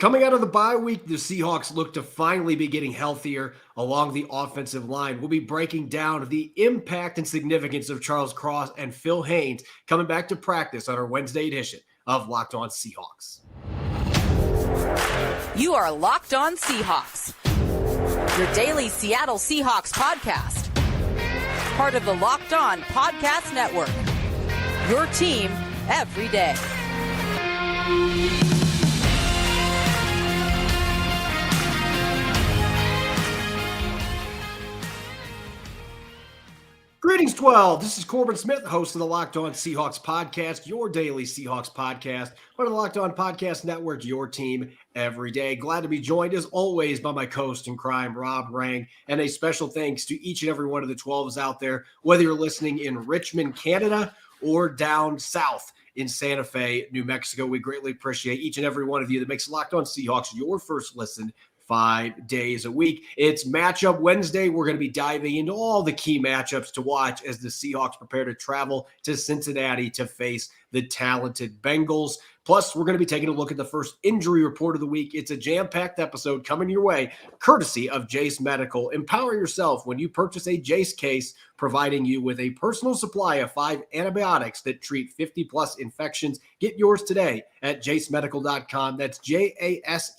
Coming out of the bye week, the Seahawks look to finally be getting healthier along the offensive line. We'll be breaking down the impact and significance of Charles Cross and Phil Haynes coming back to practice on our Wednesday edition of Locked On Seahawks. You are Locked On Seahawks, your daily Seattle Seahawks podcast. Part of the Locked On Podcast Network, your team every day. Greetings, 12. This is Corbin Smith, host of the Locked On Seahawks podcast, your daily Seahawks podcast, part of the Locked On Podcast Network, your team every day. Glad to be joined, as always, by my co-host in crime, Rob Rang, and a special thanks to each and every one of the 12s out there, whether you're listening in Richmond, Canada, or down south in Santa Fe, New Mexico. We greatly appreciate each and every one of you that makes Locked On Seahawks your first listen 5 days a week. It's Matchup Wednesday. We're going to be diving into all the key matchups to watch as the Seahawks prepare to travel to Cincinnati to face the talented Bengals. Plus, we're going to be taking a look at the first injury report of the week. It's a jam-packed episode coming your way, courtesy of Jace Medical. Empower yourself when you purchase a Jace case, providing you with a personal supply of 5 antibiotics that treat 50-plus infections. Get yours today at jacemedical.com. That's Jase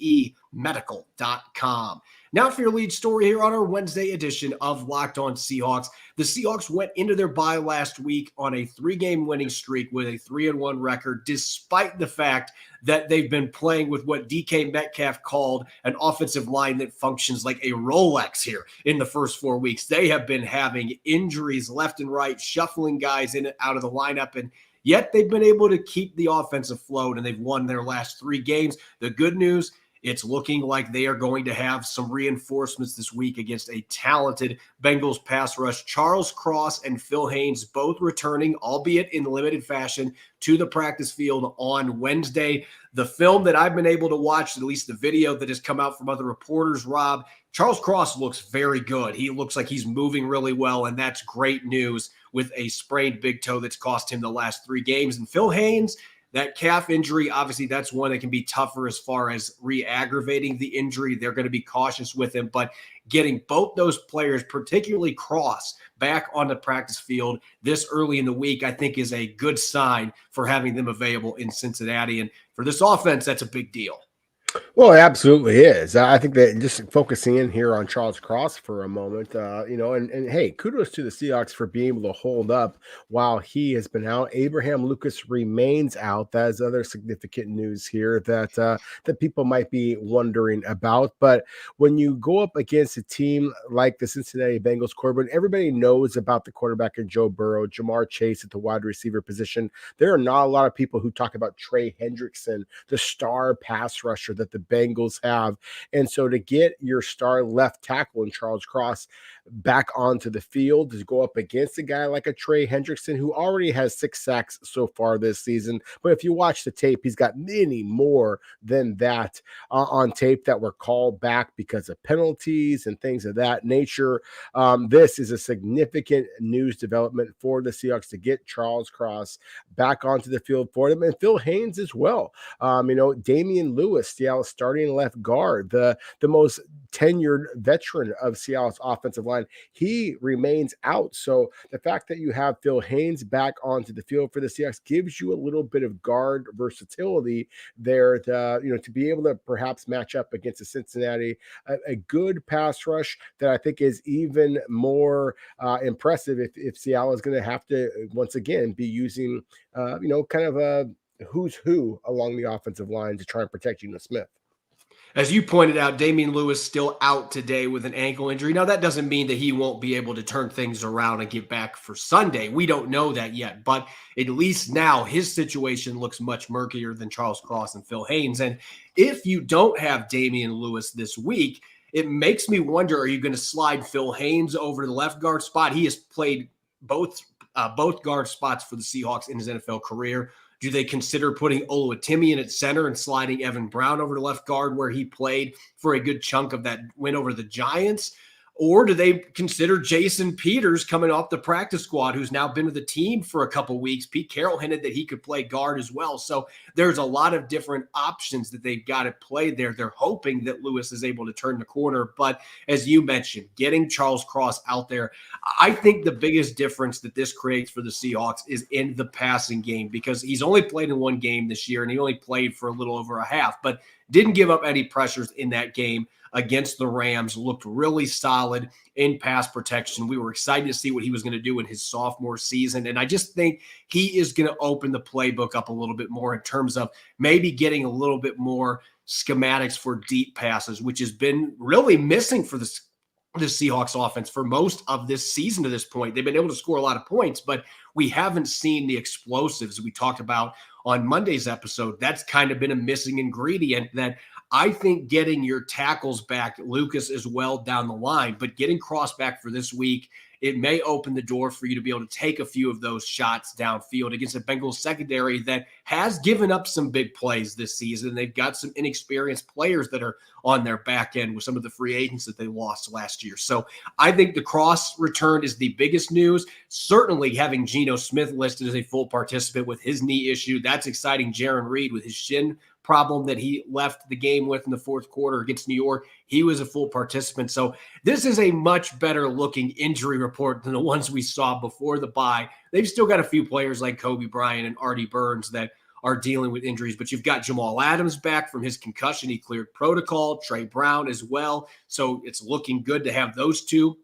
medical.com. Now for your lead story here on our Wednesday edition of Locked On Seahawks. The Seahawks went into their bye last week on a 3-game winning streak with a 3-1 record, despite the fact that they've been playing with what DK Metcalf called an offensive line that functions like a Rolex here in the first 4 weeks. They have been having injuries left and right, shuffling guys in and out of the lineup, and yet they've been able to keep the offense afloat, and they've won their last 3 games. The good news, it's looking like they are going to have some reinforcements this week against a talented Bengals pass rush. Charles Cross and Phil Haynes both returning, albeit in limited fashion, to the practice field on Wednesday. The film that I've been able to watch, at least the video that has come out from other reporters, Rob, Charles Cross looks very good. He looks like he's moving really well, and that's great news with a sprained big toe that's cost him the last 3 games. And Phil Haynes, that calf injury, obviously that's one that can be tougher as far as re-aggravating the injury. They're going to be cautious with him, but getting both those players, particularly Cross, back on the practice field this early in the week, I think is a good sign for having them available in Cincinnati. And for this offense, that's a big deal. Well, it absolutely is. I think that just focusing in here on Charles Cross for a moment, and hey, kudos to the Seahawks for being able to hold up while he has been out. Abraham Lucas remains out. That is other significant news here that people might be wondering about. But when you go up against a team like the Cincinnati Bengals, Corbin, everybody knows about the quarterback in Joe Burrow, Jamar Chase at the wide receiver position. There are not a lot of people who talk about Trey Hendrickson, the star pass rusher that the Bengals have. And so to get your star left tackle in Charles Cross back onto the field to go up against a guy like a Trey Hendrickson, who already has 6 sacks so far this season. But if you watch the tape, he's got many more than that on tape that were called back because of penalties and things of that nature. This is a significant news development for the Seahawks to get Charles Cross back onto the field for them, and Phil Haynes as well. Damian Lewis, Seattle's starting left guard, the most tenured veteran of Seattle's offensive line, he remains out. So the fact that you have Phil Haynes back onto the field for the Seahawks gives you a little bit of guard versatility there to be able to perhaps match up against the Cincinnati, a good pass rush that I think is even more impressive if Seattle is going to have to once again be using kind of a who's who along the offensive line to try and protect Geno Smith. As you pointed out, Damian Lewis still out today with an ankle injury. Now, that doesn't mean that he won't be able to turn things around and get back for Sunday. We don't know that yet, but at least now his situation looks much murkier than Charles Cross and Phil Haynes. And if you don't have Damian Lewis this week, it makes me wonder, are you going to slide Phil Haynes over to the left guard spot? He has played both guard spots for the Seahawks in his NFL career. Do they consider putting Oluwatimi at center and sliding Evan Brown over to left guard where he played for a good chunk of that win over the Giants? Or do they consider Jason Peters coming off the practice squad, who's now been with the team for a couple weeks? Pete Carroll hinted that he could play guard as well. So there's a lot of different options that they've got at play there. They're hoping that Lewis is able to turn the corner. But as you mentioned, getting Charles Cross out there, I think the biggest difference that this creates for the Seahawks is in the passing game, because he's only played in one game this year and he only played for a little over a half, but didn't give up any pressures in that game against the Rams, looked really solid in pass protection. We were excited to see what he was going to do in his sophomore season. And I just think he is going to open the playbook up a little bit more in terms of maybe getting a little bit more schematics for deep passes, which has been really missing for the Seahawks offense for most of this season to this point. They've been able to score a lot of points, but we haven't seen the explosives we talked about on Monday's episode. That's kind of been a missing ingredient that I think getting your tackles back, Lucas, as well down the line, but getting Cross back for this week, it may open the door for you to be able to take a few of those shots downfield against a Bengals secondary that has given up some big plays this season. They've got some inexperienced players that are on their back end with some of the free agents that they lost last year. So I think the Cross return is the biggest news. Certainly having Geno Smith listed as a full participant with his knee issue, that's exciting. Jaron Reed with his shin problem that he left the game with in the fourth quarter against New York, he was a full participant. So this is a much better looking injury report than the ones we saw before the bye. They've still got a few players like Kobe Bryant and Artie Burns that are dealing with injuries, but you've got Jamal Adams back from his concussion. He cleared protocol, Trey Brown as well. So it's looking good to have those two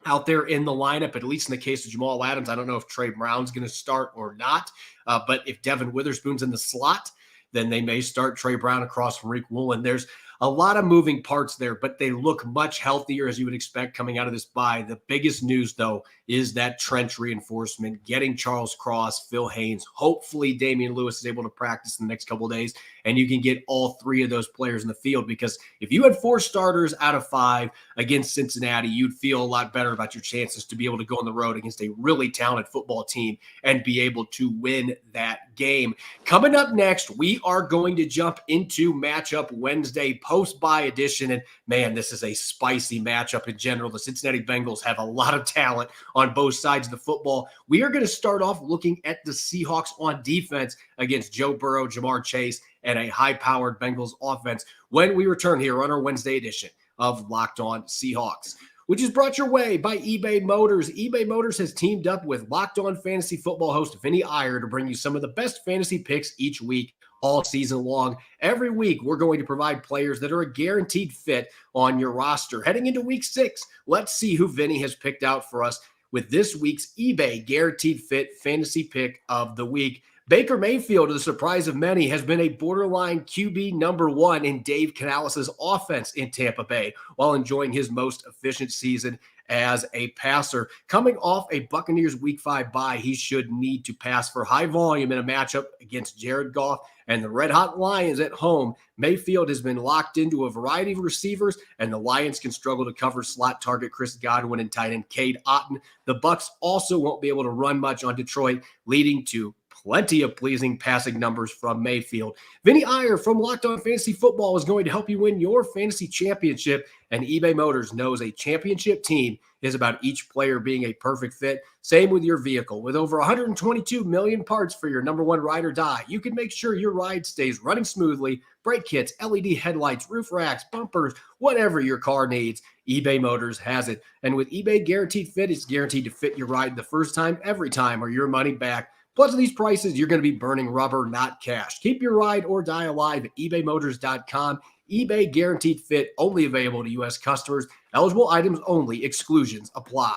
out there in the lineup, at least in the case of Jamal Adams. I don't know if Trey Brown's going to start or not, but if Devon Witherspoon's in the slot, then they may start Trey Brown across from Woolen. There's a lot of moving parts there, but they look much healthier as you would expect coming out of this bye. The biggest news, though, is that trench reinforcement, getting Charles Cross, Phil Haynes. Hopefully Damian Lewis is able to practice in the next couple of days, and you can get all three of those players in the field, because if you had 4 starters out of 5 against Cincinnati, you'd feel a lot better about your chances to be able to go on the road against a really talented football team and be able to win that game. Coming up next, we are going to jump into Matchup Wednesday post-bye edition, and man, this is a spicy matchup in general. The Cincinnati Bengals have a lot of talent on both sides of the football. We are going to start off looking at the Seahawks on defense against Joe Burrow, Jamar Chase, and a high-powered Bengals offense when we return here on our Wednesday edition of Locked On Seahawks, which is brought your way by eBay Motors. eBay Motors has teamed up with Locked On Fantasy Football host Vinny Iyer to bring you some of the best fantasy picks each week, all season long. Every week, we're going to provide players that are a guaranteed fit on your roster. Heading into week 6, let's see who Vinny has picked out for us with this week's eBay Guaranteed Fit Fantasy Pick of the Week. Baker Mayfield, to the surprise of many, has been a borderline QB number 1 in Dave Canales' offense in Tampa Bay while enjoying his most efficient season as a passer. Coming off a Buccaneers Week 5 bye, he should need to pass for high volume in a matchup against Jared Goff and the Red Hot Lions at home. Mayfield has been locked into a variety of receivers, and the Lions can struggle to cover slot target Chris Godwin and tight end Cade Otton. The Bucs also won't be able to run much on Detroit, leading to plenty of pleasing passing numbers from Mayfield. Vinny Iyer from Locked On Fantasy Football is going to help you win your fantasy championship, and eBay Motors knows a championship team is about each player being a perfect fit. Same with your vehicle. With over 122 million parts for your number 1 ride or die, you can make sure your ride stays running smoothly. Brake kits, LED headlights, roof racks, bumpers, whatever your car needs, eBay Motors has it. And with eBay Guaranteed Fit, it's guaranteed to fit your ride the first time, every time, or your money back. Plus, at these prices, you're going to be burning rubber, not cash. Keep your ride or die alive at ebaymotors.com. eBay Guaranteed Fit, only available to U.S. customers. Eligible items only. Exclusions apply.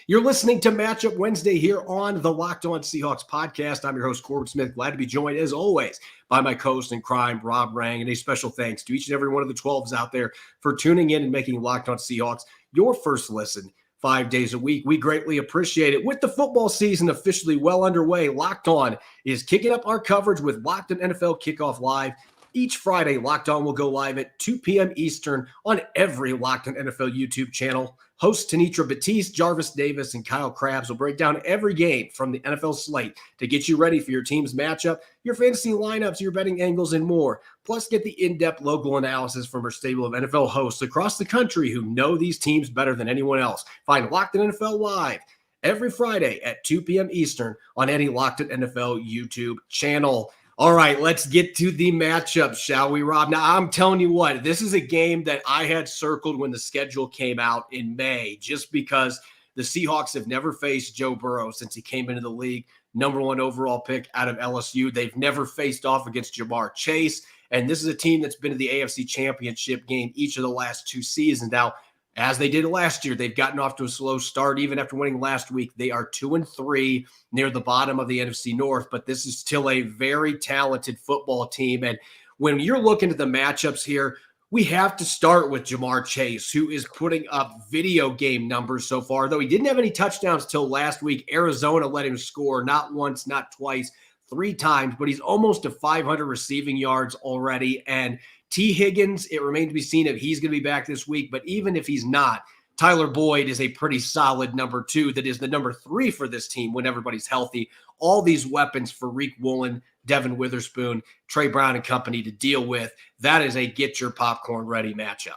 You're listening to Matchup Wednesday here on the Locked On Seahawks podcast. I'm your host, Corbin Smith. Glad to be joined, as always, by my co-host in crime, Rob Rang. And a special thanks to each and every one of the 12s out there for tuning in and making Locked On Seahawks your first listen 5 days a week. We greatly appreciate it. With the football season officially well underway, Locked On is kicking up our coverage with Locked On NFL Kickoff Live. Each Friday, Locked On will go live at 2 p.m. Eastern on every Locked On NFL YouTube channel. Hosts Tanitra Batiste, Jarvis Davis, and Kyle Krabs will break down every game from the NFL slate to get you ready for your team's matchup, your fantasy lineups, your betting angles, and more. Plus, get the in-depth local analysis from our stable of NFL hosts across the country who know these teams better than anyone else. Find Locked On NFL live every Friday at 2 p.m. Eastern on any Locked On NFL YouTube channel. All right, let's get to the matchup, shall we, Rob? Now, I'm telling you what, this is a game that I had circled when the schedule came out in May, just because the Seahawks have never faced Joe Burrow since he came into the league, number 1 overall pick out of LSU. They've never faced off against Jamar Chase, and this is a team that's been to the AFC Championship game each of the last 2 seasons. Now, as they did last year, they've gotten off to a slow start. Even after winning last week, they are 2-3 near the bottom of the NFC North, but this is still a very talented football team. And when you're looking at the matchups here, we have to start with Jamar Chase, who is putting up video game numbers so far. Though he didn't have any touchdowns till last week, Arizona let him score not once, not twice, 3 times, but he's almost to 500 receiving yards already. And T. Higgins, it remains to be seen if he's going to be back this week, but even if he's not, Tyler Boyd is a pretty solid number 2 that is the number 3 for this team when everybody's healthy. All these weapons for Woolen, Devon Witherspoon, Trey Brown and company to deal with. That is a get your popcorn ready matchup.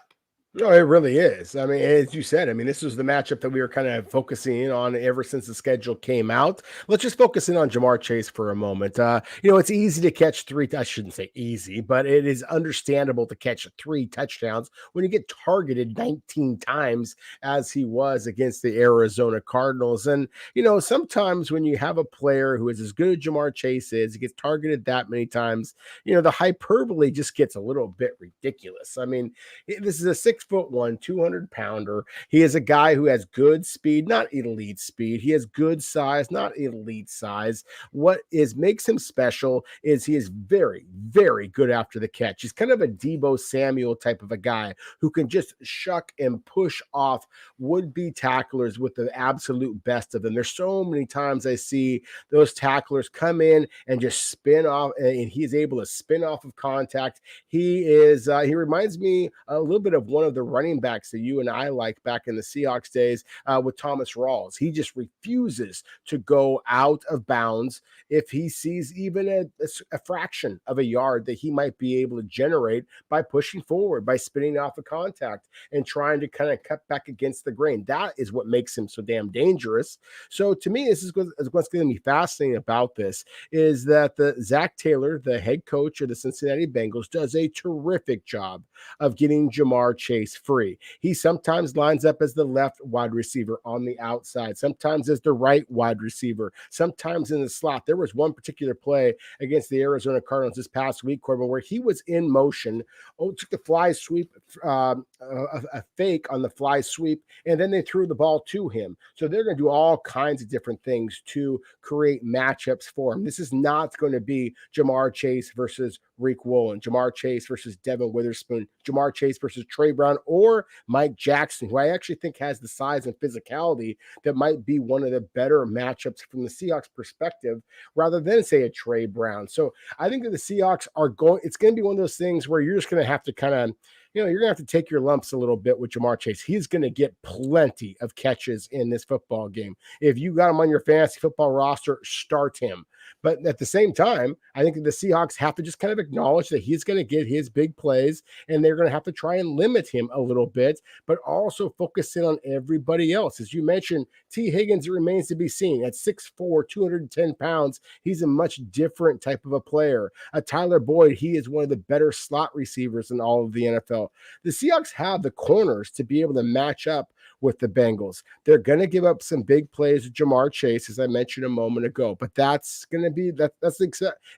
No, it really is. I mean, as you said, this was the matchup that we were kind of focusing in on ever since the schedule came out. Let's just focus in on Jamar Chase for a moment. It's easy to catch 3. I shouldn't say easy, but it is understandable to catch 3 touchdowns when you get targeted 19 times as he was against the Arizona Cardinals. And, sometimes when you have a player who is as good as Jamar Chase is, he gets targeted that many times, the hyperbole just gets a little bit ridiculous. This is a 6'1", 200-pounder. He is a guy who has good speed, not elite speed. He has good size, not elite size. What makes him special is he is very, very good after the catch. He's kind of a Deebo Samuel type of a guy who can just shuck and push off would-be tacklers with the absolute best of them. There's so many times I see those tacklers come in and just spin off, and he's able to spin off of contact. He reminds me a little bit of one of the running backs that you and I like back in the Seahawks days with Thomas Rawls. He just refuses to go out of bounds if he sees even a fraction of a yard that he might be able to generate by pushing forward, by spinning off a contact and trying to kind of cut back against the grain. That is what makes him so damn dangerous. So to me, this is what's going to be fascinating about this is that the Zach Taylor, the head coach of the Cincinnati Bengals, does a terrific job of getting Jamar Chase free. He sometimes lines up as the left wide receiver on the outside, sometimes as the right wide receiver, sometimes in the slot. There was one particular play against the Arizona Cardinals this past week, Corbin, where he was in motion, took the fly sweep, a fake on the fly sweep, and then they threw the ball to him. So they're going to do all kinds of different things to create matchups for him. This is not going to be Jamar Chase versus Woolen, Jamar Chase versus Devon Witherspoon, Jamar Chase versus Trey Brown, or Mike Jackson, who I actually think has the size and physicality that might be one of the better matchups from the Seahawks perspective, rather than say a Trey Brown. So I think that the Seahawks it's going to be one of those things where you're just going to have to kind of, you're going to have to take your lumps a little bit with Jamar Chase. He's going to get plenty of catches in this football game. If you got him on your fantasy football roster, start him. But at the same time, I think that the Seahawks have to just kind of acknowledge that he's going to get his big plays, and they're going to have to try and limit him a little bit, but also focus in on everybody else. As you mentioned, T. Higgins, it remains to be seen. At 6'4", 210 pounds, he's a much different type of a player. Tyler Boyd, he is one of the better slot receivers in all of the NFL. The Seahawks have the corners to be able to match up with the Bengals. They're going to give up some big plays with Jamar Chase, as I mentioned a moment ago, but that's going to be that's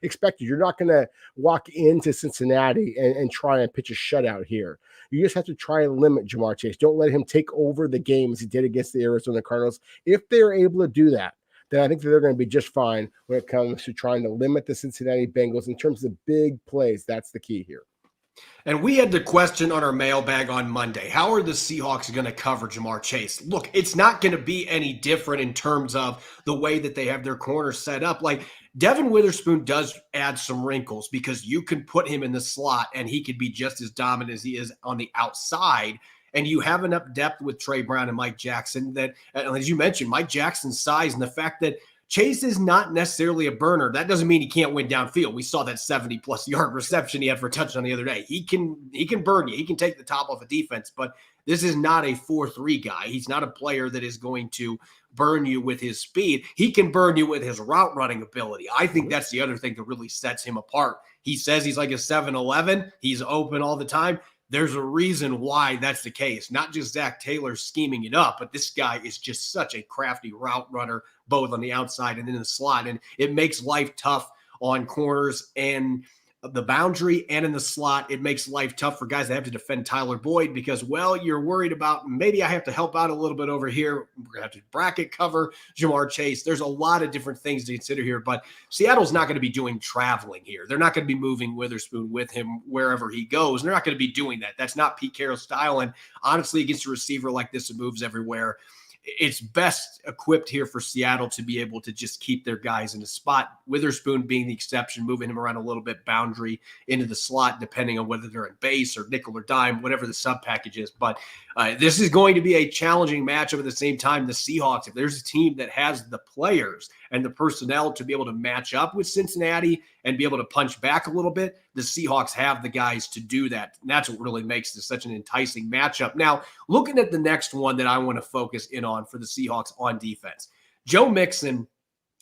expected. You're not going to walk into Cincinnati and try and pitch a shutout here. You just have to try and limit Jamar Chase. Don't let him take over the game as he did against the Arizona Cardinals. If they're able to do that, then I think that they're going to be just fine when it comes to trying to limit the Cincinnati Bengals in terms of big plays. That's the key here. And we had the question on our mailbag on Monday. How are the Seahawks going to cover Jamar Chase? Look, it's not going to be any different in terms of the way that they have their corners set up. Like, Devon Witherspoon does add some wrinkles because you can put him in the slot and he could be just as dominant as he is on the outside. and you have enough depth with Trey Brown and Mike Jackson that, as you mentioned, Mike Jackson's size and the fact that Chase is not necessarily a burner. That doesn't mean he can't win downfield. We saw that 70-plus yard reception he had for a touchdown the other day. He can burn you. He can take the top off a defense, but this is not a 4-3 guy. He's not a player that is going to burn you with his speed. He can burn you with his route running ability. I think that's the other thing that really sets him apart. He says he's like a 7-11. He's open all the time. There's a reason why that's the case. Not just Zach Taylor scheming it up, but this guy is just such a crafty route runner, both on the outside and in the slot. And it makes life tough on corners and the boundary and in the slot. It makes life tough for guys that have to defend Tyler Boyd because, well, you're worried about maybe I have to help out a little bit over here. We're going to have to bracket cover Jamar Chase. There's a lot of different things to consider here, but Seattle's not going to be doing traveling here. They're not going to be moving Witherspoon with him wherever he goes. They're not going to be doing that. That's not Pete Carroll's style. And honestly, against a receiver like this, it moves everywhere. It's best equipped here for Seattle to be able to just keep their guys in a spot. Witherspoon being the exception, moving him around a little bit, boundary into the slot, depending on whether they're in base or nickel or dime, whatever the sub package is. But this is going to be a challenging matchup. At the same time, the Seahawks, if there's a team that has the players and the personnel to be able to match up with Cincinnati and be able to punch back a little bit, the Seahawks have the guys to do that. And that's what really makes this such an enticing matchup. Now, looking at the next one that I want to focus in on for the Seahawks on defense, Joe Mixon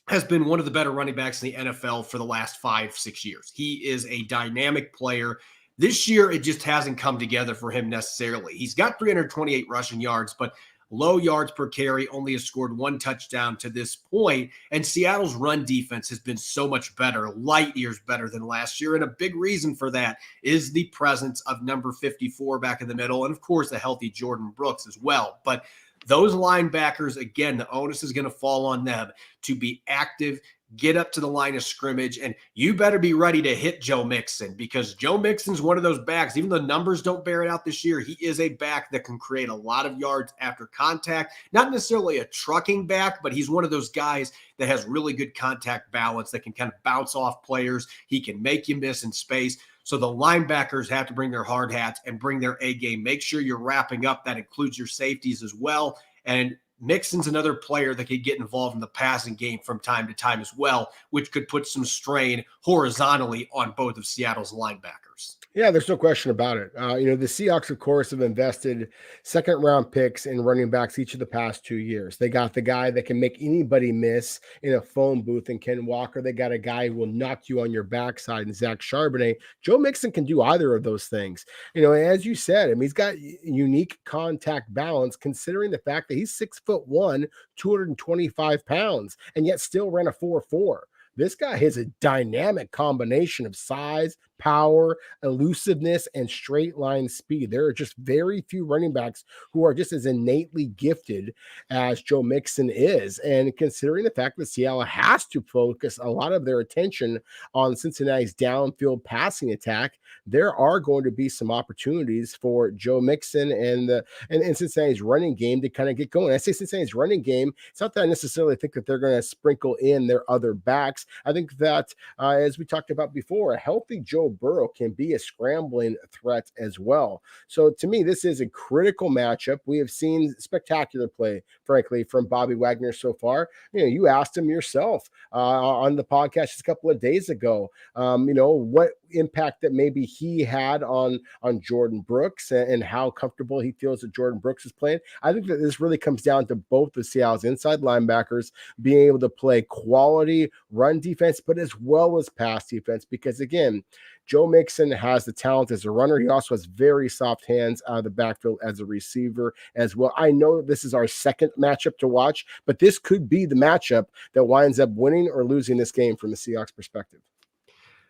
has been one of the better running backs in the NFL for the last 5-6 years. He is a dynamic player. This year, it just hasn't come together for him necessarily. He's got 328 rushing yards, but low yards per carry, only has scored one touchdown to this point. And Seattle's run defense has been so much better, light years better than last year. And a big reason for that is the presence of number 54 back in the middle. And of course, a healthy Jordan Brooks as well. But those linebackers, again, the onus is going to fall on them to be active, get up to the line of scrimmage, and you better be ready to hit Joe Mixon because Joe Mixon's one of those backs. Even though the numbers don't bear it out this year, he is a back that can create a lot of yards after contact. Not necessarily a trucking back, but he's one of those guys that has really good contact balance that can kind of bounce off players. He can make you miss in space. So the linebackers have to bring their hard hats and bring their A game. Make sure you're wrapping up. That includes your safeties as well. And Mixon's another player that could get involved in the passing game from time to time as well, which could put some strain horizontally on both of Seattle's linebackers. Yeah, there's no question about it. The Seahawks, of course, have invested second-round picks in running backs each of the past 2 years. They got the guy that can make anybody miss in a phone booth in Ken Walker. They got a guy who will knock you on your backside in Zach Charbonnet. Joe Mixon can do either of those things. As you said, he's got unique contact balance considering the fact that he's 6'1", 225 pounds, and yet still ran a 4.4. This guy has a dynamic combination of size, power, elusiveness, and straight line speed. There are just very few running backs who are just as innately gifted as Joe Mixon is. And considering the fact that Seattle has to focus a lot of their attention on Cincinnati's downfield passing attack, there are going to be some opportunities for Joe Mixon and Cincinnati's running game to kind of get going. I say Cincinnati's running game, it's not that I necessarily think that they're going to sprinkle in their other backs. I think that, as we talked about before, a healthy Joe Burrow can be a scrambling threat as well. So to me, this is a critical matchup. We have seen spectacular play, frankly, from Bobby Wagner so far. You asked him yourself on the podcast just a couple of days ago, what impact that maybe he had on Jordan Brooks and how comfortable he feels that Jordan Brooks is playing. I think that this really comes down to both the Seattle's inside linebackers being able to play quality run defense, but as well as pass defense, because again, Joe Mixon has the talent as a runner. He also has very soft hands out of the backfield as a receiver as well. I know this is our second matchup to watch, but this could be the matchup that winds up winning or losing this game from the Seahawks perspective.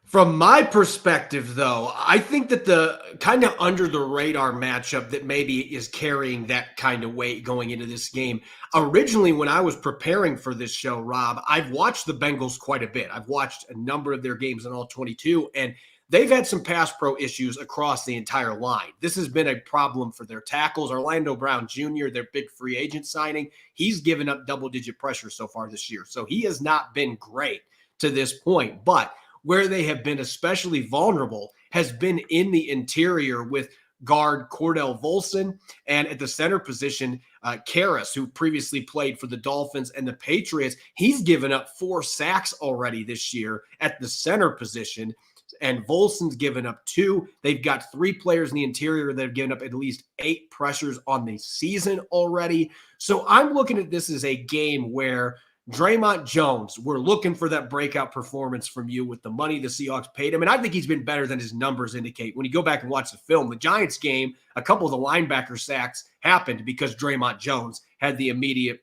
From my perspective, though, I think that the kind of under the radar matchup that maybe is carrying that kind of weight going into this game. Originally, when I was preparing for this show, Rob, I've watched the Bengals quite a bit. I've watched a number of their games in all 22, and they've had some pass pro issues across the entire line. This has been a problem for their tackles. Orlando Brown Jr., their big free agent signing, he's given up double-digit pressure so far this year. So he has not been great to this point, but where they have been especially vulnerable has been in the interior with guard Cordell Volson, and at the center position, Karras, who previously played for the Dolphins and the Patriots. He's given up 4 sacks already this year at the center position, and Volson's given up 2. They've got 3 players in the interior that have given up at least 8 pressures on the season already. So I'm looking at this as a game where Draymond Jones, we're looking for that breakout performance from you with the money the Seahawks paid him. And I think he's been better than his numbers indicate. When you go back and watch the film, the Giants game, a couple of the linebacker sacks happened because Draymond Jones had the immediate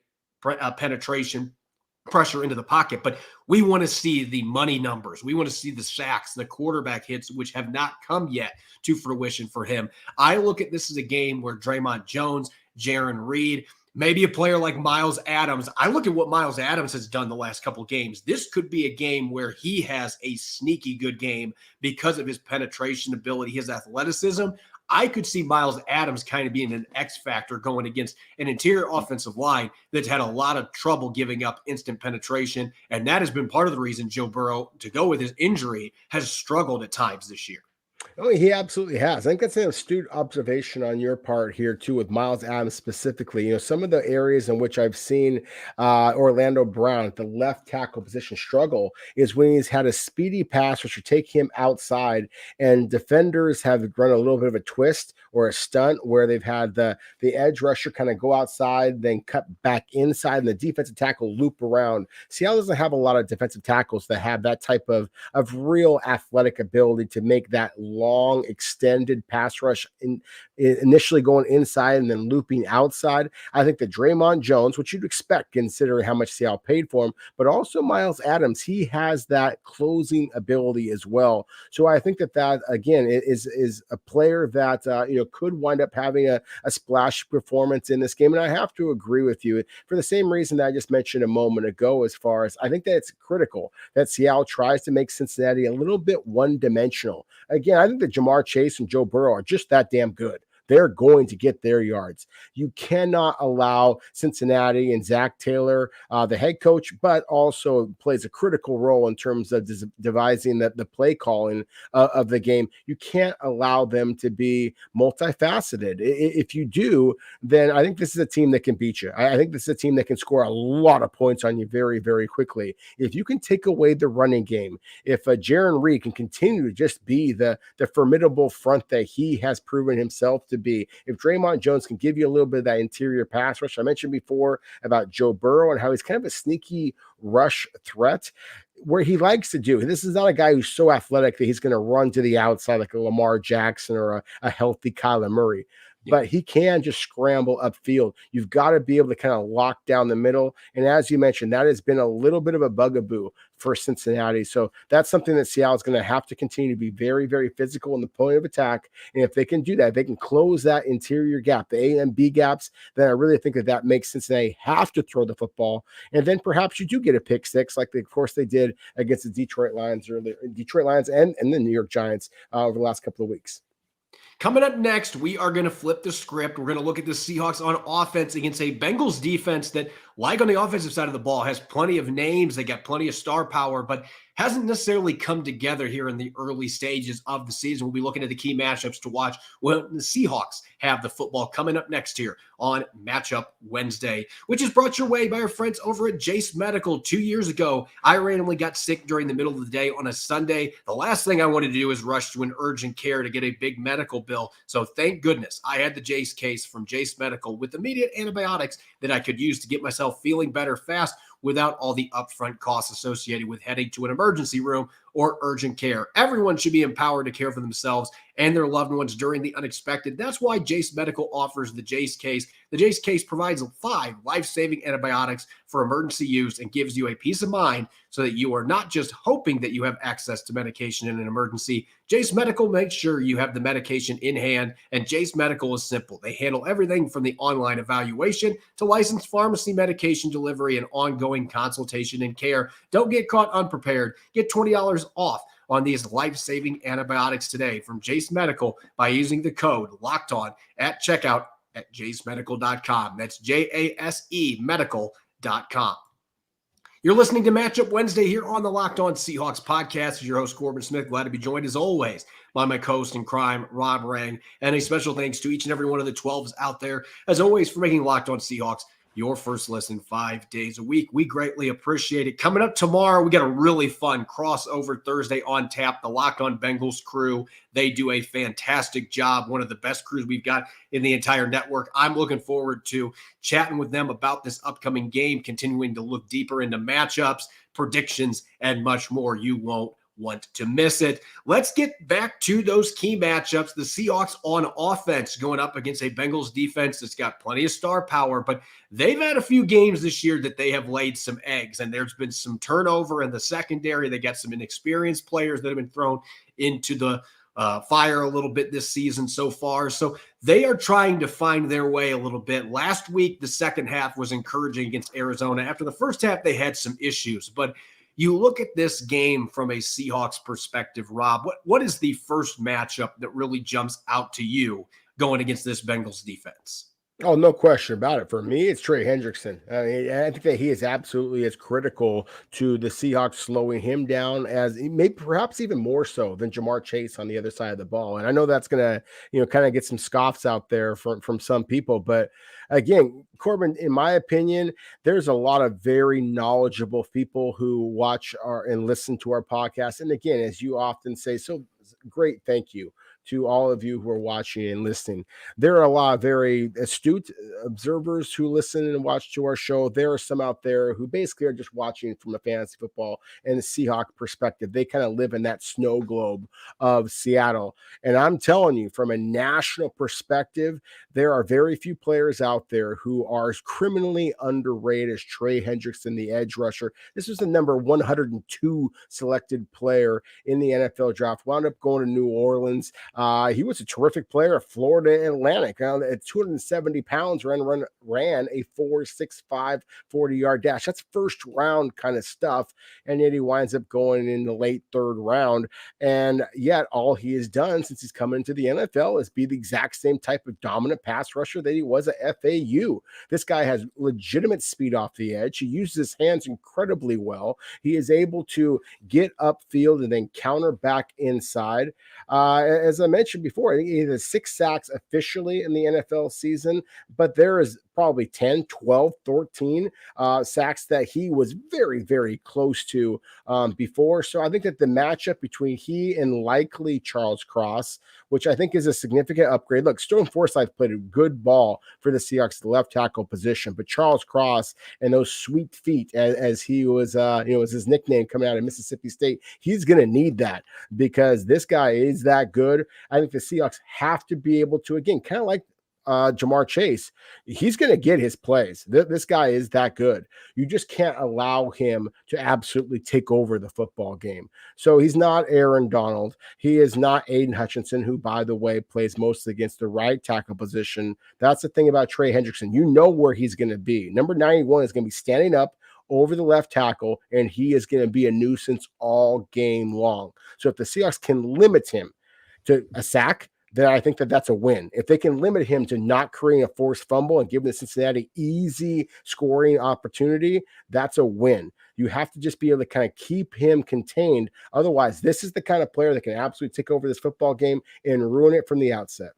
penetration pressure into the pocket. But we want to see the money numbers. We want to see the sacks, the quarterback hits, which have not come yet to fruition for him. I look at this as a game where Draymond Jones, Jaron Reed, maybe a player like Myles Adams. I look at what Myles Adams has done the last couple of games. This could be a game where he has a sneaky good game because of his penetration ability, his athleticism. I could see Myles Adams kind of being an X factor going against an interior offensive line that's had a lot of trouble giving up instant penetration. And that has been part of the reason Joe Burrow, to go with his injury, has struggled at times this year. Oh, he absolutely has. I think that's an astute observation on your part here, too, with Myles Adams specifically. You know, some of the areas in which I've seen Orlando Brown at the left tackle position struggle is when he's had a speedy pass, which would take him outside, and defenders have run a little bit of a twist or a stunt where they've had the edge rusher kind of go outside, then cut back inside, and the defensive tackle loop around. Seattle doesn't have a lot of defensive tackles that have that type of real athletic ability to make that long extended pass rush initially going inside and then looping outside. I think that Draymond Jones, which you'd expect considering how much Seattle paid for him, but also Myles Adams, he has that closing ability as well. So I think that again is a player that could wind up having a splash performance in this game. And I have to agree with you for the same reason that I just mentioned a moment ago, as far as I think that it's critical that Seattle tries to make Cincinnati a little bit one-dimensional. Again, I think that Jamar Chase and Joe Burrow are just that damn good. They're going to get their yards. You cannot allow Cincinnati and Zach Taylor, the head coach, but also plays a critical role in terms of devising the play calling of the game. You can't allow them to be multifaceted. If you do, then I think this is a team that can beat you. I think this is a team that can score a lot of points on you very, very quickly. If you can take away the running game, if Jaron Reed can continue to just be the formidable front that he has proven himself to be, if Draymond Jones can give you a little bit of that interior pass rush. I mentioned before about Joe Burrow and how he's kind of a sneaky rush threat where he likes to do. This is not a guy who's so athletic that he's going to run to the outside like a Lamar Jackson or a healthy Kyler Murray. But he can just scramble upfield. You've got to be able to kind of lock down the middle. And as you mentioned, that has been a little bit of a bugaboo for Cincinnati. So that's something that Seattle is going to have to continue to be very, very physical in the point of attack. And if they can do that, if they can close that interior gap, the A and B gaps, then I really think that makes Cincinnati have to throw the football. And then perhaps you do get a pick six, like of course they did against the Detroit Lions earlier, and the New York Giants over the last couple of weeks. Coming up next, we are going to flip the script. We're going to look at the Seahawks on offense against a Bengals defense that, like on the offensive side of the ball, has plenty of names. They got plenty of star power, but hasn't necessarily come together here in the early stages of the season. We'll be looking at the key matchups to watch when the Seahawks have the football coming up next here on Matchup Wednesday, which is brought your way by our friends over at Jace Medical. 2 years ago, I randomly got sick during the middle of the day on a Sunday. The last thing I wanted to do is rush to an urgent care to get a big medical bill. So thank goodness I had the Jace case from Jace Medical with immediate antibiotics that I could use to get myself feeling better fast without all the upfront costs associated with heading to an emergency room or urgent care. Everyone should be empowered to care for themselves and their loved ones during the unexpected. That's why Jace Medical offers the Jace case. The Jace case provides 5 life-saving antibiotics for emergency use and gives you a peace of mind so that you are not just hoping that you have access to medication in an emergency. Jace Medical makes sure you have the medication in hand, and Jace Medical is simple. They handle everything from the online evaluation to licensed pharmacy medication delivery and ongoing consultation and care. Don't get caught unprepared. Get $20 off on these life-saving antibiotics today from Jace Medical by using the code LOCKEDON at checkout at jacemedical.com. That's JASE medical.com. You're listening to Matchup Wednesday here on the Locked On Seahawks podcast. As your host, Corbin Smith. Glad to be joined, as always, by my co-host in crime, Rob Rang. And a special thanks to each and every one of the 12s out there, as always, for making Locked On Seahawks your first listen 5 days a week. We greatly appreciate it. Coming up tomorrow, we got a really fun crossover Thursday on tap. The Locked On Bengals crew, they do a fantastic job. One of the best crews we've got in the entire network. I'm looking forward to chatting with them about this upcoming game, continuing to look deeper into matchups, predictions, and much more. You won't want to miss it. Let's get back to those key matchups. The Seahawks on offense going up against a Bengals defense that's got plenty of star power, but they've had a few games this year that they have laid some eggs, and there's been some turnover in the secondary. They got some inexperienced players that have been thrown into the fire a little bit this season so far. So they are trying to find their way a little bit. Last week, the second half was encouraging against Arizona. After the first half, they had some issues, but you look at this game from a Seahawks perspective, Rob, what is the first matchup that really jumps out to you going against this Bengals defense? Oh, no question about it. For me, it's Trey Hendrickson. I think that he is absolutely as critical to the Seahawks slowing him down as maybe perhaps even more so than Jamar Chase on the other side of the ball. And I know that's going to, kind of get some scoffs out there from some people. But again, Corbin, in my opinion, there's a lot of very knowledgeable people who watch and listen to our podcast. And again, as you often say, so great, thank you to all of you who are watching and listening. There are a lot of very astute observers who listen and watch to our show. There are some out there who basically are just watching from a fantasy football and a Seahawk perspective. They kind of live in that snow globe of Seattle. And I'm telling you, from a national perspective, there are very few players out there who are criminally underrated as Trey Hendrickson, the edge rusher. This was the number 102 selected player in the NFL draft. Wound up going to New Orleans. He was a terrific player at Florida Atlantic. At 270 pounds, ran a 4.65 40-yard dash. That's first round kind of stuff. And yet he winds up going in the late third round. And yet all he has done since he's come into the NFL is be the exact same type of dominant pass rusher that he was at FAU. This guy has legitimate speed off the edge. He uses his hands incredibly well. He is able to get upfield and then counter back inside. As I mentioned before, I think he has 6 sacks officially in the NFL season, but there is probably 10, 12, 13 sacks that he was very, very close to before. So I think that the matchup between he and likely Charles Cross, which I think is a significant upgrade. Look, Stone Forsythe played a good ball for the Seahawks at the left tackle position, but Charles Cross and those sweet feet, as he was, was his nickname coming out of Mississippi State, he's going to need that because this guy is that good. I think the Seahawks have to be able to, again, kind of like Jamar Chase, he's going to get his plays. This guy is that good. You just can't allow him to absolutely take over the football game. So he's not Aaron Donald. He is not Aiden Hutchinson, who, by the way, plays mostly against the right tackle position. That's the thing about Trey Hendrickson. You know where he's going to be. Number 91 is going to be standing up over the left tackle, and he is going to be a nuisance all game long. So if the Seahawks can limit him to a sack, then I think that that's a win. If they can limit him to not creating a forced fumble and giving the Cincinnati easy scoring opportunity, that's a win. You have to just be able to kind of keep him contained. Otherwise, this is the kind of player that can absolutely take over this football game and ruin it from the outset.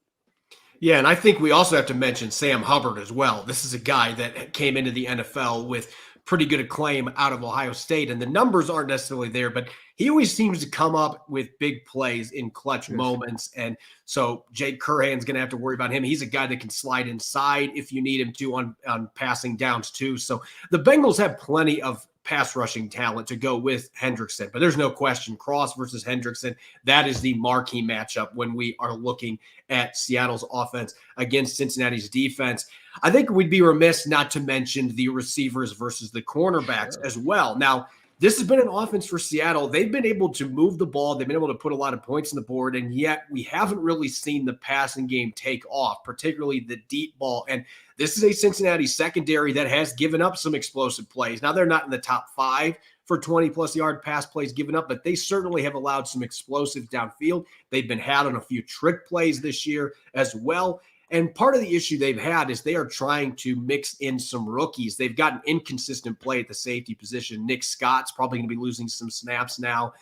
Yeah, and I think we also have to mention Sam Hubbard as well. This is a guy that came into the NFL with pretty good acclaim out of Ohio State, and the numbers aren't necessarily there, but he always seems to come up with big plays in clutch moments. And so Jake Curhan's going to have to worry about him. He's a guy that can slide inside if you need him to on passing downs too. So the Bengals have plenty of pass rushing talent to go with Hendrickson, but there's no question Cross versus Hendrickson, that is the marquee matchup when we are looking at Seattle's offense against Cincinnati's defense. I think we'd be remiss not to mention the receivers versus the cornerbacks as well. Now, this has been an offense for Seattle. They've been able to move the ball. They've been able to put a lot of points on the board, and yet we haven't really seen the passing game take off, particularly the deep ball. And this is a Cincinnati secondary that has given up some explosive plays. Now, they're not in the top 5 for 20-plus yard pass plays given up, but they certainly have allowed some explosives downfield. They've been had on a few trick plays this year as well. And part of the issue they've had is they are trying to mix in some rookies. They've got an inconsistent play at the safety position. Nick Scott's probably going to be losing some snaps now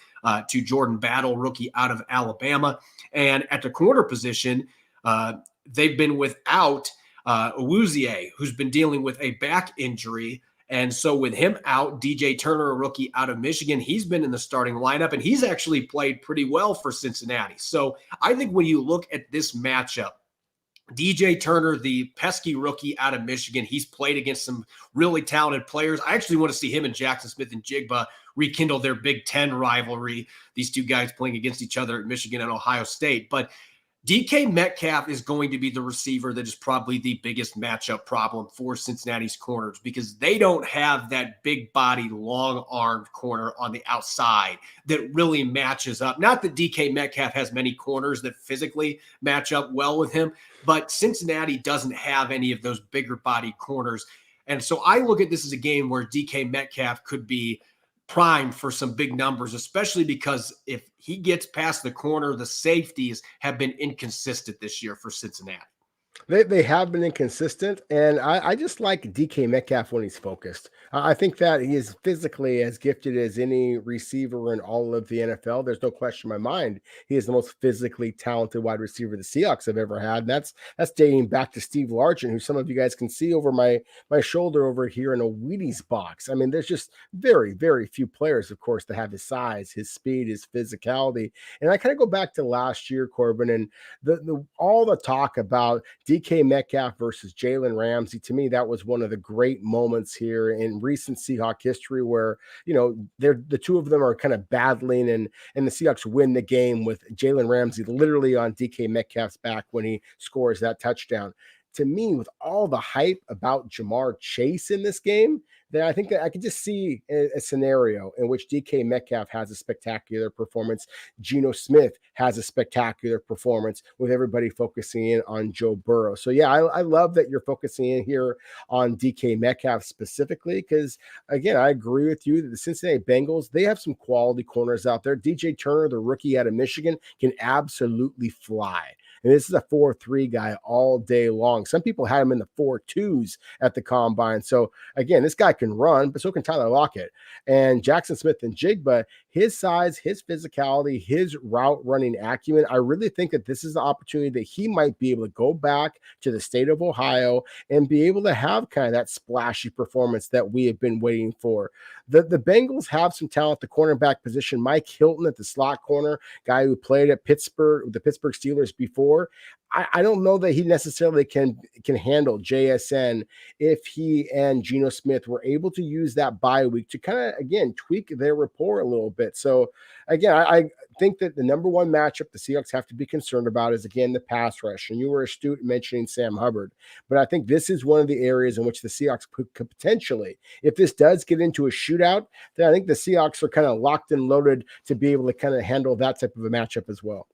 to Jordan Battle, rookie out of Alabama. And at the corner position, they've been without Awuzie, who's been dealing with a back injury. And so with him out, DJ Turner, a rookie out of Michigan, he's been in the starting lineup, and he's actually played pretty well for Cincinnati. So I think when you look at this matchup, DJ Turner, the pesky rookie out of Michigan, he's played against some really talented players. I actually want to see him and Jackson Smith-Njigba rekindle their Big Ten rivalry. These two guys playing against each other at Michigan and Ohio State. But DK Metcalf is going to be the receiver that is probably the biggest matchup problem for Cincinnati's corners, because they don't have that big body, long-armed corner on the outside that really matches up. Not that DK Metcalf has many corners that physically match up well with him, but Cincinnati doesn't have any of those bigger body corners. And so I look at this as a game where DK Metcalf could be primed for some big numbers, especially because if he gets past the corner, the safeties have been inconsistent this year for Cincinnati. They have been inconsistent, and I just like DK Metcalf when he's focused. I think that he is physically as gifted as any receiver in all of the NFL. There's no question in my mind. He is the most physically talented wide receiver the Seahawks have ever had. And that's dating back to Steve Largent, who some of you guys can see over my shoulder over here in a Wheaties box. I mean, there's just very, very few players, of course, that have his size, his speed, his physicality. And I kind of go back to last year, Corbin, and all the talk about DK Metcalf versus Jalen Ramsey. To me, that was one of the great moments here in recent Seahawk history where, the two of them are kind of battling, and the Seahawks win the game with Jalen Ramsey literally on DK Metcalf's back when he scores that touchdown. To me, with all the hype about Jamar Chase in this game, then I think that I could just see a scenario in which DK Metcalf has a spectacular performance. Geno Smith has a spectacular performance, with everybody focusing in on Joe Burrow. So, yeah, I love that you're focusing in here on DK Metcalf specifically, because, again, I agree with you that the Cincinnati Bengals, they have some quality corners out there. DJ Turner, the rookie out of Michigan, can absolutely fly. And this is a 4.3 guy all day long. Some people had him in the 4.2s at the combine. So, again, this guy can run, but so can Tyler Lockett. And Jackson Smith-Njigba, his size, his physicality, his route running acumen, I really think that this is the opportunity that he might be able to go back to the state of Ohio and be able to have kind of that splashy performance that we have been waiting for. The Bengals have some talent at the cornerback position. Mike Hilton at the slot corner, guy who played at Pittsburgh, the Pittsburgh Steelers before. I don't know that he necessarily can handle JSN if he and Geno Smith were able to use that bye week to kind of, again, tweak their rapport a little bit. So, again, I think that the number one matchup the Seahawks have to be concerned about is, again, the pass rush. And you were astute mentioning Sam Hubbard. But I think this is one of the areas in which the Seahawks could potentially, if this does get into a shootout, then I think the Seahawks are kind of locked and loaded to be able to kind of handle that type of a matchup as well.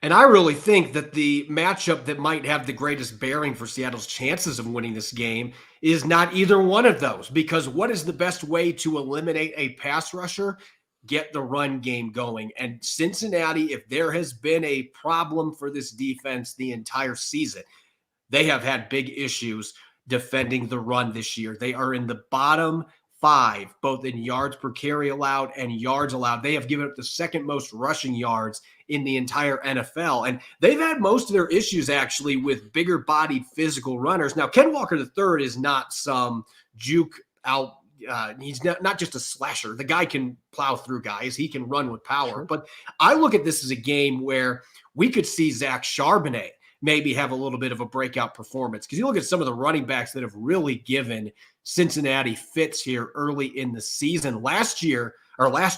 And I really think that the matchup that might have the greatest bearing for Seattle's chances of winning this game is not either one of those, because what is the best way to eliminate a pass rusher? Get the run game going. And Cincinnati, if there has been a problem for this defense the entire season, they have had big issues defending the run this year. They are in the bottom 5, both in yards per carry allowed and yards allowed. They have given up the second most rushing yards in the entire NFL. And they've had most of their issues actually with bigger bodied physical runners. Now, Ken Walker III is not some juke out. He's not just a slasher. The guy can plow through guys. He can run with power. Sure. But I look at this as a game where we could see Zack Shaw maybe have a little bit of a breakout performance, because you look at some of the running backs that have really given Cincinnati fits here early in the season. Last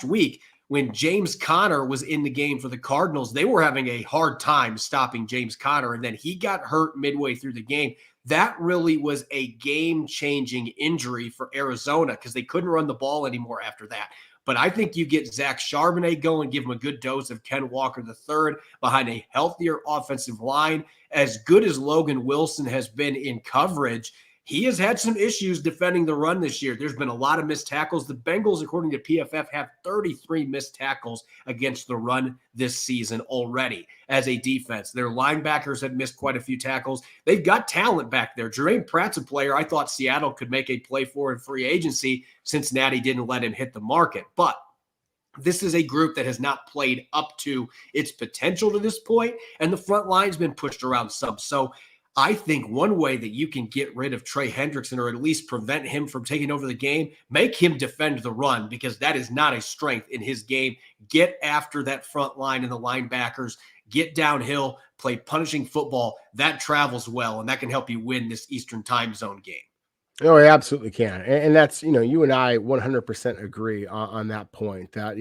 week, when James Conner was in the game for the Cardinals, they were having a hard time stopping James Conner, and then he got hurt midway through the game. That really was a game-changing injury for Arizona, because they couldn't run the ball anymore after that. But I think you get Zack Charbonnet going, give him a good dose of Ken Walker III behind a healthier offensive line. As good as Logan Wilson has been in coverage, he has had some issues defending the run this year. There's been a lot of missed tackles. The Bengals, according to PFF, have 33 missed tackles against the run this season already as a defense. Their linebackers have missed quite a few tackles. They've got talent back there. Jermaine Pratt's a player I thought Seattle could make a play for in free agency. Cincinnati didn't let him hit the market. But this is a group that has not played up to its potential to this point, and the front line's been pushed around some. So I think one way that you can get rid of Trey Hendrickson, or at least prevent him from taking over the game, make him defend the run, because that is not a strength in his game. Get after that front line and the linebackers, get downhill, play punishing football. That travels well, and that can help you win this Eastern time zone game. Oh, it absolutely can. And that's, you and I 100% agree on that point, that,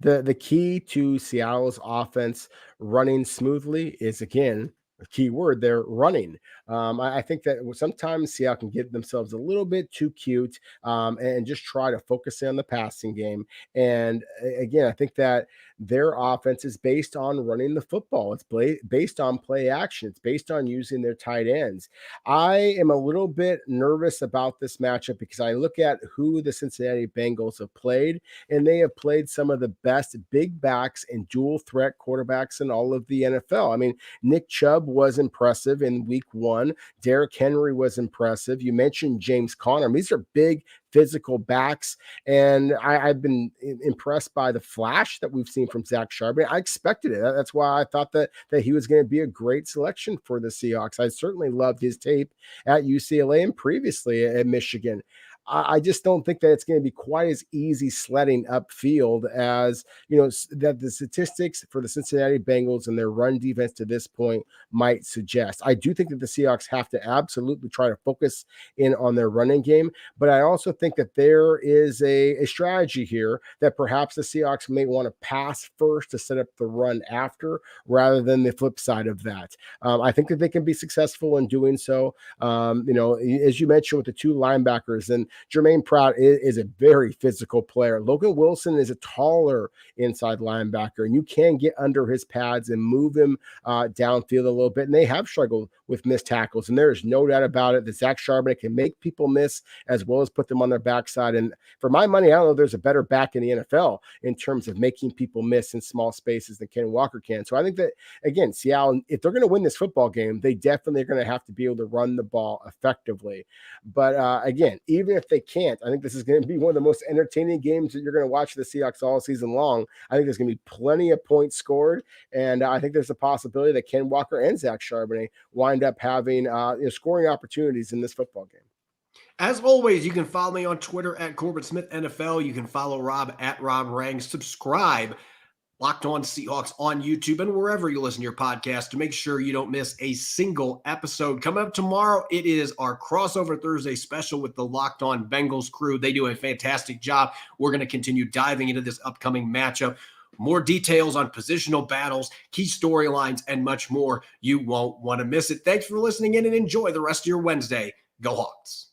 the key to Seattle's offense running smoothly is, again, a key word there, running. I think that sometimes Seattle can get themselves a little bit too cute and just try to focus in on the passing game. And again, I think that their offense is based on running the football. It's based on play action. It's based on using their tight ends. I am a little bit nervous about this matchup because I look at who the Cincinnati Bengals have played, and they have played some of the best big backs and dual threat quarterbacks in all of the NFL. I mean, Nick Chubb was impressive in week 1. Derrick Henry was impressive. You mentioned James Conner. These are big physical backs, and I've been impressed by the flash that we've seen from Zack Shaw. I expected it. That's why I thought that he was going to be a great selection for the Seahawks. I certainly loved his tape at UCLA and previously at Michigan. I just don't think that it's going to be quite as easy sledding upfield as, that the statistics for the Cincinnati Bengals and their run defense to this point might suggest. I do think that the Seahawks have to absolutely try to focus in on their running game, but I also think that there is a strategy here that perhaps the Seahawks may want to pass first to set up the run after, rather than the flip side of that. I think that they can be successful in doing so. As you mentioned with the two linebackers, and Jermaine Pratt is a very physical player. Logan Wilson is a taller inside linebacker, and you can get under his pads and move him downfield a little bit. And they have struggled with missed tackles, and there is no doubt about it that Zack Shaw can make people miss as well as put them on their backside. And for my money, I don't know if there's a better back in the NFL in terms of making people miss in small spaces than Ken Walker can. So I think that, again, Seattle, if they're going to win this football game, they definitely are going to have to be able to run the ball effectively. But again, even if they can't, I think this is going to be one of the most entertaining games that you're going to watch the Seahawks all season long. I think there's going to be plenty of points scored, and I think there's a possibility that Ken Walker and Zack Charbonnet wind up having scoring opportunities in this football game. As always, you can follow me on Twitter at Corbin Smith NFL. You can follow Rob at Rob Rang. Subscribe Locked On Seahawks on YouTube and wherever you listen to your podcast to make sure you don't miss a single episode. Coming up tomorrow, it is our Crossover Thursday special with the Locked On Bengals crew. They do a fantastic job. We're going to continue diving into this upcoming matchup. More details on positional battles, key storylines, and much more. You won't want to miss it. Thanks for listening in and enjoy the rest of your Wednesday. Go Hawks.